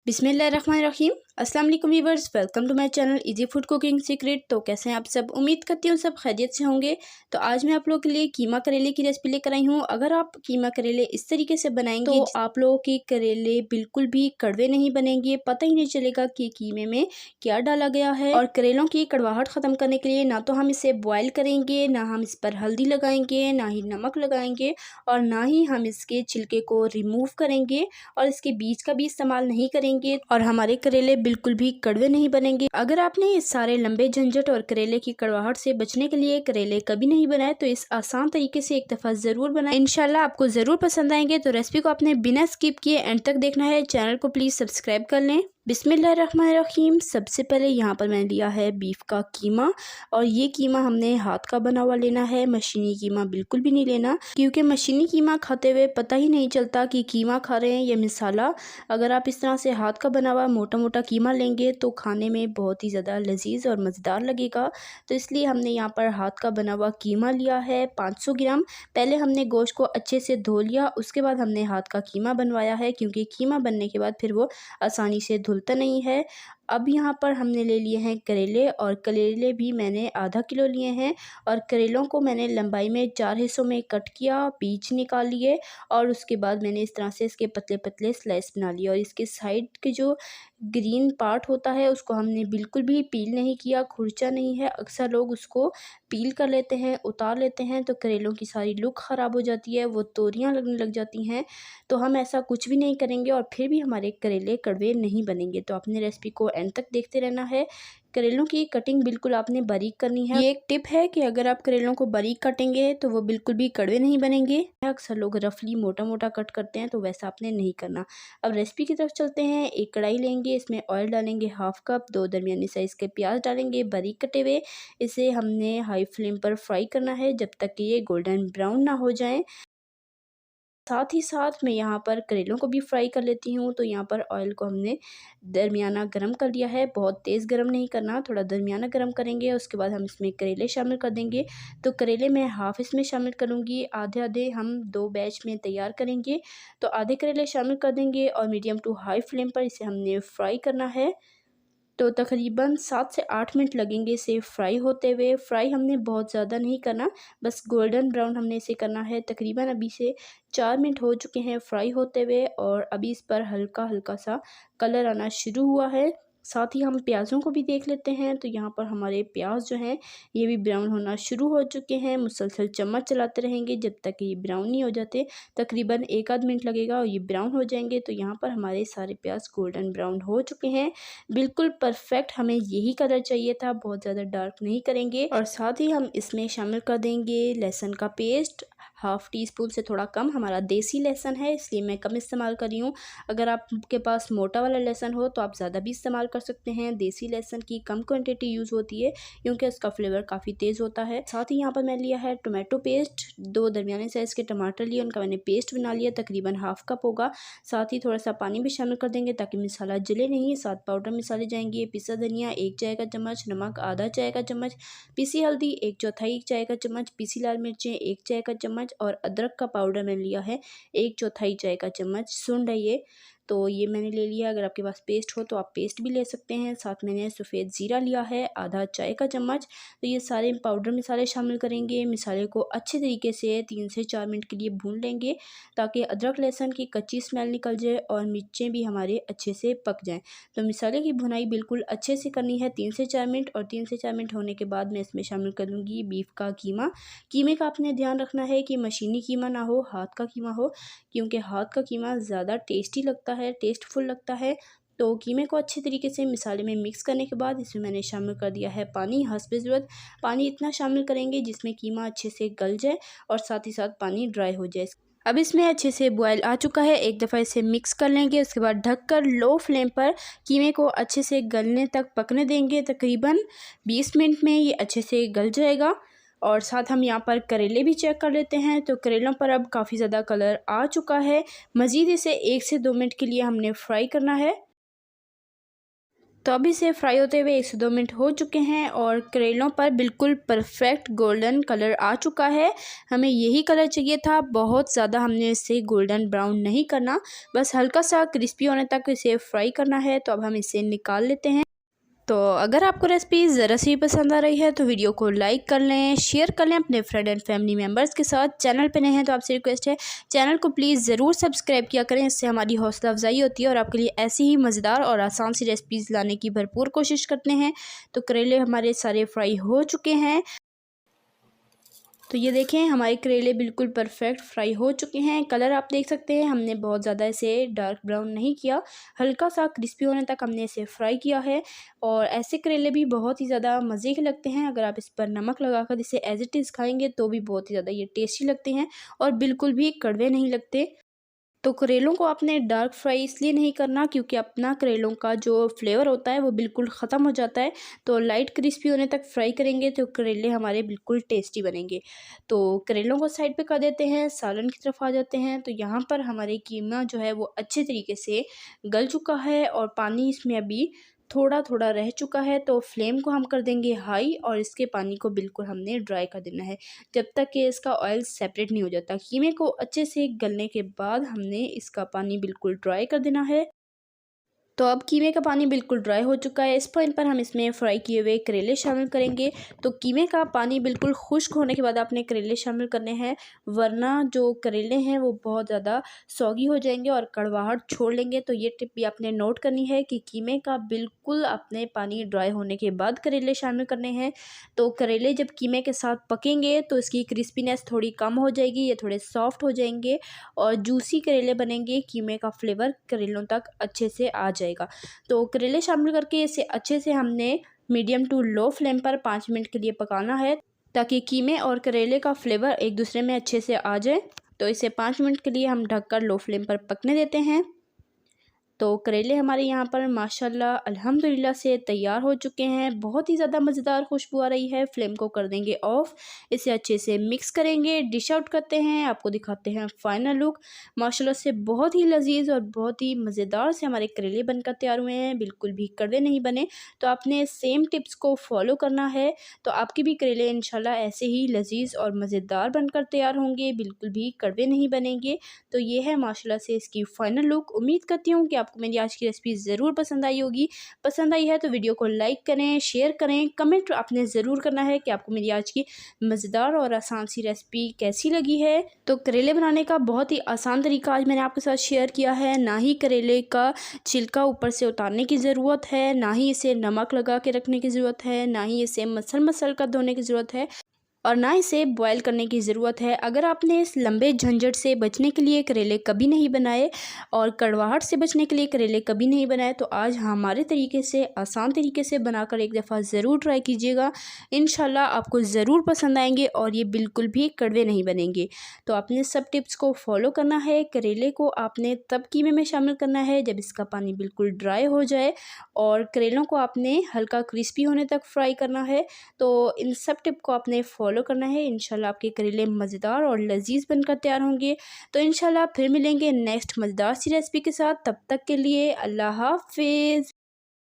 बिस्मिल्लाहिर्रहमानिर्रहीम। अस्सलाम वालेकुम viewers, welcome to my channel easy food cooking secret. तो कैसे हैं आप सब? उम्मीद करती हूँ सब खैरियत से होंगे। तो आज मैं आप लोगों के लिए कीमा करेले की रेसिपी लेकर आई हूँ। अगर आप कीमा करेले इस तरीके से बनाएंगे तो आप लोगों के करेले बिल्कुल भी कड़वे नहीं बनेंगे, पता ही नहीं चलेगा कि कीमे में क्या डाला गया है। और करेलों की कड़वाहट ख़त्म करने के लिए ना तो हम इसे बॉयल करेंगे, ना हम इस पर हल्दी लगाएंगे, ना ही नमक लगाएंगे, और ना ही हम इसके छिलके को रिमूव करेंगे और इसके बीज का भी इस्तेमाल नहीं करेंगे, और हमारे करेले बिल्कुल भी कड़वे नहीं बनेंगे। अगर आपने इस सारे लंबे झंझट और करेले की कड़वाहट से बचने के लिए करेले कभी नहीं बनाए तो इस आसान तरीके से एक दफ़ा ज़रूर बनाएं। इंशाल्लाह आपको ज़रूर पसंद आएंगे। तो रेसिपी को आपने बिना स्किप किए एंड तक देखना है। चैनल को प्लीज़ सब्सक्राइब कर लें। बिस्मिल्लाहिर्रहमानिर्रहीम। सबसे पहले यहाँ पर मैंने लिया है बीफ का कीमा, और ये कीमा हमने हाथ का बना हुआ लेना है। मशीनी कीमा बिल्कुल भी नहीं लेना, क्योंकि मशीनी कीमा खाते हुए पता ही नहीं चलता कि कीमा खा रहे हैं या मसाला। अगर आप इस तरह से हाथ का बना हुआ मोटा मोटा कीमा लेंगे तो खाने में बहुत ही ज़्यादा लजीज और मज़ेदार लगेगा। तो इसलिए हमने यहाँ पर हाथ का बना हुआ कीमा लिया है 500 ग्राम। पहले हमने गोश्त को अच्छे से धो लिया, उसके बाद हमने हाथ का कीमा बनवाया है, क्योंकि कीमा बनने के बाद फिर वो आसानी से धुलता नहीं है। अब यहाँ पर हमने ले लिए हैं करेले, और करेले भी मैंने आधा किलो लिए हैं। और करेलों को मैंने लंबाई में 4 हिस्सों में कट किया, बीज निकाल लिए, और उसके बाद मैंने इस तरह से इसके पतले पतले स्लाइस बना लिए। और इसके साइड के जो ग्रीन पार्ट होता है उसको हमने बिल्कुल भी पील नहीं किया, खुरचा नहीं है। अक्सर लोग उसको पील कर लेते हैं, उतार लेते हैं, तो करेलों की सारी लुक ख़राब हो जाती है, वो तोरियां लगने लग जाती हैं। तो हम ऐसा कुछ भी नहीं करेंगे, और फिर भी हमारे करेले कड़वे नहीं बनेंगे। तो आपने रेसिपी को एंड तक देखते रहना है। करेलों की कटिंग बिल्कुल आपने बारीक करनी है। ये एक टिप है कि अगर आप करेलों को बारीक काटेंगे तो वो बिल्कुल भी कड़वे नहीं बनेंगे। अक्सर लोग रफली मोटा मोटा कट करते हैं, तो वैसा आपने नहीं करना। अब रेसिपी की तरफ चलते हैं। एक कढ़ाई लेंगे, इसमें ऑयल डालेंगे हाफ कप, 2 दरमियानी साइज़ के प्याज डालेंगे बारीक कटे हुए। इसे हमने हाई फ्लेम पर फ्राई करना है जब तक कि ये गोल्डन ब्राउन ना हो जाए। साथ ही साथ मैं यहाँ पर करेलों को भी फ्राई कर लेती हूँ। तो यहाँ पर ऑयल को हमने दरमियाना गरम कर लिया है, बहुत तेज़ गरम नहीं करना, थोड़ा दरमियाना गरम करेंगे। उसके बाद हम इसमें करेले शामिल कर देंगे। तो करेले मैं हाफ़ इसमें शामिल करूँगी, आधे आधे हम 2 बैच में तैयार करेंगे। तो आधे करेले शामिल कर देंगे, और मीडियम टू हाई फ्लेम पर इसे हमने फ्राई करना है। तो तकरीबन 7 से 8 मिनट लगेंगे इसे फ्राई होते हुए। फ्राई हमने बहुत ज़्यादा नहीं करना, बस गोल्डन ब्राउन हमने इसे करना है। तकरीबन अभी से 4 मिनट हो चुके हैं फ्राई होते हुए, और अभी इस पर हल्का हल्का सा कलर आना शुरू हुआ है। साथ ही हम प्याज़ों को भी देख लेते हैं। तो यहाँ पर हमारे प्याज जो हैं ये भी ब्राउन होना शुरू हो चुके हैं। मुसलसल चम्मच चलाते रहेंगे जब तक कि ये ब्राउन नहीं हो जाते। तकरीबन 1 आध मिनट लगेगा और ये ब्राउन हो जाएंगे। तो यहाँ पर हमारे सारे प्याज गोल्डन ब्राउन हो चुके हैं, बिल्कुल परफेक्ट हमें यही कलर चाहिए था, बहुत ज़्यादा डार्क नहीं करेंगे। और साथ ही हम इसमें शामिल कर देंगे लहसुन का पेस्ट, हाफ़ टी स्पून से थोड़ा कम। हमारा देसी लहसुन है इसलिए मैं कम इस्तेमाल कर रही हूँ। अगर आपके पास मोटा वाला लहसुन हो तो आप ज़्यादा भी इस्तेमाल कर सकते हैं। देसी लहसुन की कम क्वांटिटी यूज़ होती है, क्योंकि उसका फ्लेवर काफ़ी तेज़ होता है। साथ ही यहाँ पर मैंने लिया है टोमेटो पेस्ट, 2 दरमियाने साइज़ के टमाटर लिए, उनका मैंने पेस्ट बना लिया, तकरीबन हाफ़ कप होगा। साथ ही थोड़ा सा पानी भी शामिल कर देंगे ताकि मसाला जले नहीं। साथ पाउडर मसाले जाएंगे, पिसा धनिया 1 चाय का चम्मच, नमक आधा चाय का चम्मच, पिसी हल्दी 1/4 चाय का चम्मच, पिसी लाल मिर्चें 1 चाय का चम्मच, और अदरक का पाउडर मैंने लिया है 1/4 चाय का चम्मच। सुंड है ये, तो ये मैंने ले लिया। अगर आपके पास पेस्ट हो तो आप पेस्ट भी ले सकते हैं। साथ मैंने सफ़ेद ज़ीरा लिया है आधा चाय का चम्मच। तो ये सारे पाउडर मसाले शामिल करेंगे। मसाले को अच्छे तरीके से 3 से 4 मिनट के लिए भून लेंगे, ताकि अदरक लहसुन की कच्ची स्मेल निकल जाए और मिर्चें भी हमारे अच्छे से पक जाएँ। तो मसाले की भुनाई बिल्कुल अच्छे से करनी है 3 से 4 मिनट, और 3 से 4 मिनट होने के बाद मैं इसमें शामिल कर लूँगी बीफ का कीमा। कीमे का आपने ध्यान रखना है कि मशीनी कीमा ना हो, हाथ का कीमा हो, क्योंकि हाथ का कीमा ज़्यादा टेस्टी लगता है, टेस्टफुल लगता है। तो कीमे को अच्छे तरीके से मसाले में मिक्स करने के बाद इसमें मैंने शामिल कर दिया है पानी हस्बे ज़रूरत। पानी इतना शामिल करेंगे जिसमें कीमा अच्छे से गल जाए, और साथ ही साथ पानी ड्राई हो जाए। अब इसमें अच्छे से बॉयल आ चुका है, एक दफ़ा इसे मिक्स कर लेंगे। उसके बाद ढककर लो फ्लेम पर कीमे को अच्छे से गलने तक पकने देंगे। तकरीबन 20 मिनट में ये अच्छे से गल जाएगा। और साथ हम यहाँ पर करेले भी चेक कर लेते हैं। तो करेलों पर अब काफ़ी ज़्यादा कलर आ चुका है। मज़ीद इसे 1 से 2 मिनट के लिए हमने फ्राई करना है। तो अभी इसे फ्राई होते हुए 1 से 2 मिनट हो चुके हैं और करेलों पर बिल्कुल परफेक्ट गोल्डन कलर आ चुका है। हमें यही कलर चाहिए था, बहुत ज़्यादा हमने इसे गोल्डन ब्राउन नहीं करना, बस हल्का सा क्रिस्पी होने तक इसे फ्राई करना है। तो अब हम इसे निकाल लेते हैं। तो अगर आपको रेसिपी ज़रा सी पसंद आ रही है तो वीडियो को लाइक कर लें, शेयर कर लें अपने फ्रेंड एंड फैमिली मेम्बर्स के साथ। चैनल पे नए हैं तो आपसे रिक्वेस्ट है चैनल को प्लीज़ ज़रूर सब्सक्राइब किया करें, इससे हमारी हौसला अफजाई होती है और आपके लिए ऐसी ही मज़ेदार और आसान सी रेसिपीज़ लाने की भरपूर कोशिश करते हैं। तो करेले हमारे सारे फ्राई हो चुके हैं। तो ये देखें हमारे करेले बिल्कुल परफेक्ट फ्राई हो चुके हैं। कलर आप देख सकते हैं, हमने बहुत ज़्यादा इसे डार्क ब्राउन नहीं किया, हल्का सा क्रिस्पी होने तक हमने इसे फ्राई किया है। और ऐसे करेले भी बहुत ही ज़्यादा मज़े के लगते हैं। अगर आप इस पर नमक लगाकर इसे एज इट इज़ खाएंगे तो भी बहुत ही ज़्यादा ये टेस्टी लगते हैं और बिल्कुल भी कड़वे नहीं लगते। तो करेलों को आपने डार्क फ्राई इसलिए नहीं करना क्योंकि अपना करेलों का जो फ्लेवर होता है वो बिल्कुल ख़त्म हो जाता है। तो लाइट क्रिस्पी होने तक फ्राई करेंगे तो करेले हमारे बिल्कुल टेस्टी बनेंगे। तो करेलों को साइड पे कर देते हैं, सालन की तरफ आ जाते हैं। तो यहाँ पर हमारे कीमा जो है वो अच्छे तरीके से गल चुका है और पानी इसमें अभी थोड़ा थोड़ा रह चुका है। तो फ्लेम को हम कर देंगे हाई और इसके पानी को बिल्कुल हमने ड्राई कर देना है जब तक कि इसका ऑयल सेपरेट नहीं हो जाता। कीमे को अच्छे से गलने के बाद हमने इसका पानी बिल्कुल ड्राई कर देना है। तो अब कीमे का पानी बिल्कुल ड्राई हो चुका है। इस पॉइंट पर हम इसमें फ्राई किए हुए करेले शामिल करेंगे। तो कीमे का पानी बिल्कुल खुश्क होने के बाद आपने करेले शामिल करने हैं, वरना जो करेले हैं वो बहुत ज़्यादा सौगी हो जाएंगे और कड़वाहट छोड़ लेंगे। तो ये टिप भी आपने नोट करनी है कि कीमे का बिल्कुल अपने पानी ड्राई होने के बाद करेले शामिल करने हैं। तो करेले जब कीमे के साथ पकेंगे तो इसकी क्रिस्पीनेस थोड़ी कम हो जाएगी, ये थोड़े सॉफ्ट हो जाएंगे और जूसी करेले बनेंगे। कीमे का फ्लेवर करेलों तक अच्छे से आ जाएगा। तो करेले शामिल करके इसे अच्छे से हमने मीडियम टू लो फ्लेम पर 5 मिनट के लिए पकाना है ताकि कीमे और करेले का फ्लेवर एक दूसरे में अच्छे से आ जाए। तो इसे 5 मिनट के लिए हम ढककर लो फ्लेम पर पकने देते हैं। तो करेले हमारे यहाँ पर माशाल्लाह अल्हम्दुलिल्लाह से तैयार हो चुके हैं। बहुत ही ज़्यादा मज़ेदार खुशबू आ रही है। फ्लेम को कर देंगे ऑफ़, इसे अच्छे से मिक्स करेंगे, डिश आउट करते हैं, आपको दिखाते हैं फ़ाइनल लुक। माशाल्लाह से बहुत ही लज़ीज़ और बहुत ही मज़ेदार से हमारे करेले बनकर तैयार हुए हैं, बिल्कुल भी कड़वे नहीं बने। तो आपने सेम टिप्स को फॉलो करना है तो आपके भी करेले इंशाल्लाह ऐसे ही लज़ीज़ और मज़ेदार बनकर तैयार होंगे, बिल्कुल भी कड़वे नहीं बनेंगे। तो ये है माशाल्लाह से इसकी फ़ाइनल लुक। उम्मीद करती हूँ कि आपको मेरी आज की रेसिपी ज़रूर पसंद आई होगी। पसंद आई है तो वीडियो को लाइक करें, शेयर करें, कमेंट आपने ज़रूर करना है कि आपको मेरी आज की मज़ेदार और आसान सी रेसिपी कैसी लगी है। तो करेले बनाने का बहुत ही आसान तरीका आज मैंने आपके साथ शेयर किया है। ना ही करेले का छिलका ऊपर से उतारने की ज़रूरत है, ना ही इसे नमक लगा के रखने की ज़रूरत है, ना ही इसे मसल कर धोने की ज़रूरत है और ना इसे बॉयल करने की ज़रूरत है। अगर आपने इस लंबे झंझट से बचने के लिए करेले कभी नहीं बनाए और कड़वाहट से बचने के लिए करेले कभी नहीं बनाए तो आज हमारे तरीके से आसान तरीके से बनाकर एक दफ़ा ज़रूर ट्राई कीजिएगा। इंशाल्लाह आपको ज़रूर पसंद आएंगे और ये बिल्कुल भी कड़वे नहीं बनेंगे। तो आपने सब टिप्स को फॉलो करना है। करेले को आपने तब कीमे में शामिल करना है जब इसका पानी बिल्कुल ड्राई हो जाए और करेलों को आपने हल्का क्रिस्पी होने तक फ्राई करना है। तो इन सब टिप को आपने फॉलो करना है। इंशाल्लाह आपके करेले मज़ेदार और लजीज बनकर तैयार होंगे। तो इंशाल्लाह फिर मिलेंगे नेक्स्ट मज़ेदार सी रेसिपी के साथ। तब तक के लिए अल्लाह हाफ़िज़।